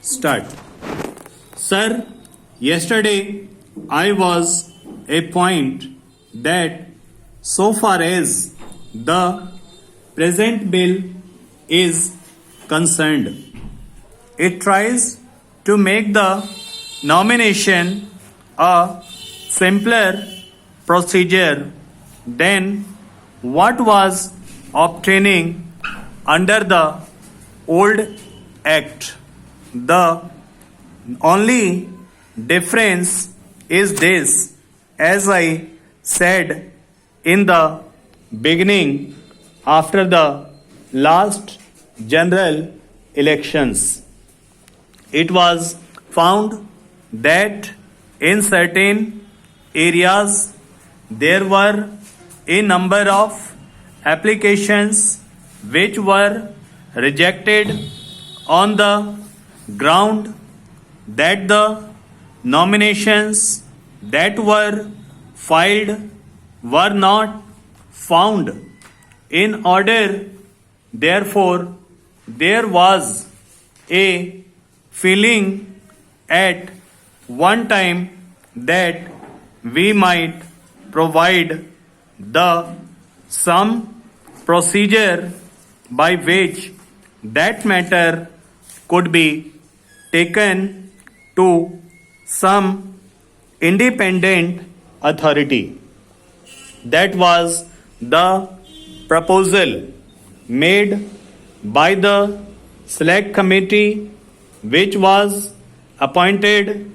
Start. Sir, yesterday I was a point that so far as the present bill is concerned, it tries to make the nomination a simpler procedure than what was obtaining under the old act. The only difference is this, as I said in the beginning, after the last general elections, it was found that in certain areas there were a number of applications which were rejected on the ground that the nominations that were filed were not found. In order, therefore, there was a feeling at one time that we might provide the some procedure by which that matter could be taken to some independent authority. That was the proposal made by the select committee which was appointed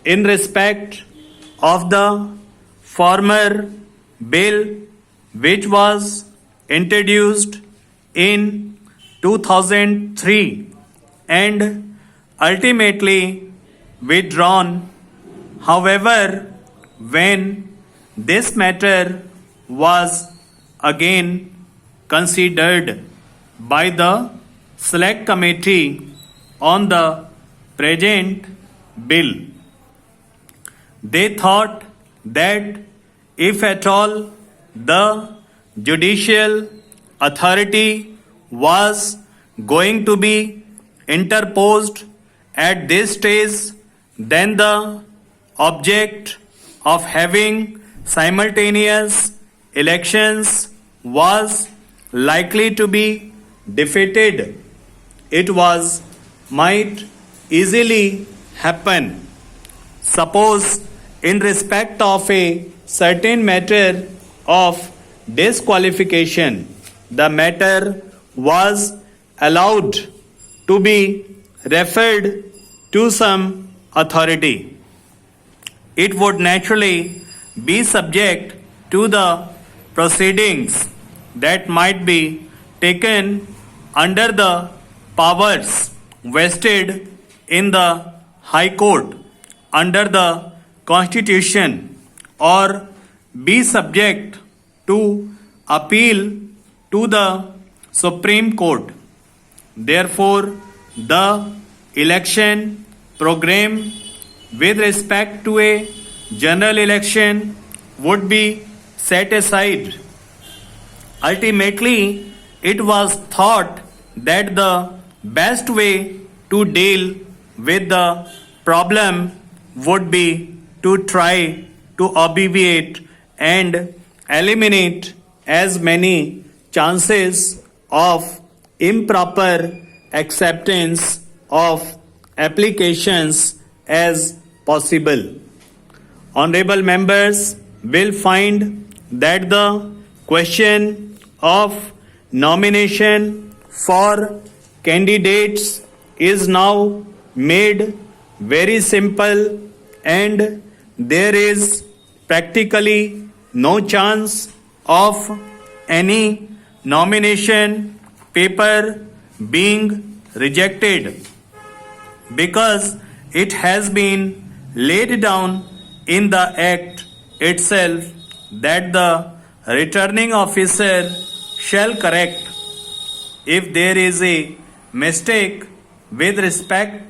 in respect of the former bill which was introduced in 2003 and ultimately withdrawn. However, when this matter was again considered by the select committee on the present bill, they thought that if at all the judicial authority was going to be interposed at this stage, then the object of having simultaneous elections was likely to be defeated. It was might easily happen. Suppose in respect of a certain matter of disqualification, the matter was allowed to be referred to some authority. It would naturally be subject to the proceedings that might be taken under the powers vested in the High Court under the Constitution, or be subject to appeal to the Supreme Court. Therefore, the election program with respect to a general election would be set aside. Ultimately, it was thought that the best way to deal with the problem would be to try to obviate and eliminate as many chances of improper acceptance of applications as possible. Honorable members will find that the question of nomination for candidates is now made very simple, and there is practically no chance of any nomination paper being rejected, because it has been laid down in the act itself that the returning officer shall correct if there is a mistake with respect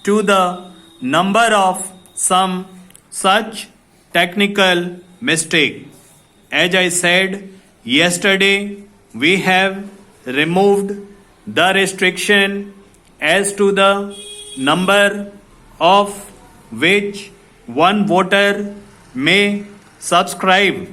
to the number of some such technical mistake. As I said yesterday, we have removed the restriction as to the number of which one voter may subscribe.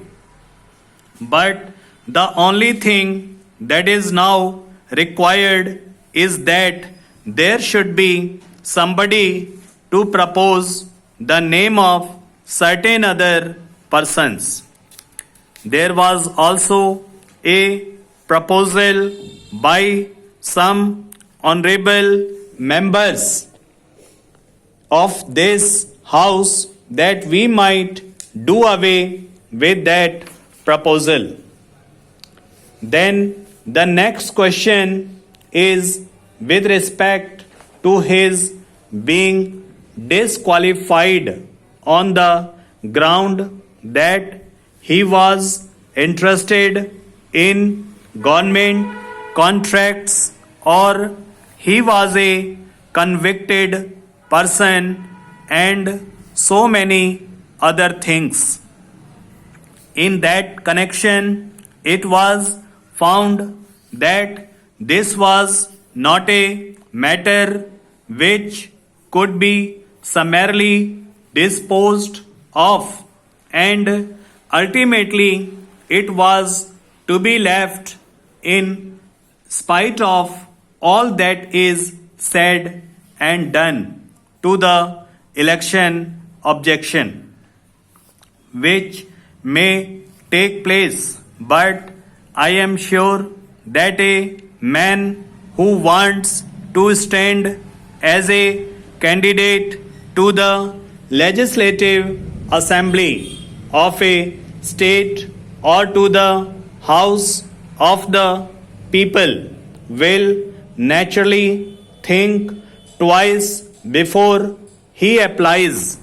But the only thing that is now required is that there should be somebody to propose the name of certain other persons. There was also a proposal by some honorable members of this house that we might do away with that proposal. Then the next question is with respect to his being disqualified on the ground that he was interested in government contracts or he was a convicted person and so many other things. In that connection, it was found that this was not a matter which could be summarily disposed of, and ultimately it was to be left in spite of all that is said and done to the election objection, which may take place, but I am sure that a man who wants to stand as a candidate to the legislative assembly of a state or to the house of the people will naturally think twice before he applies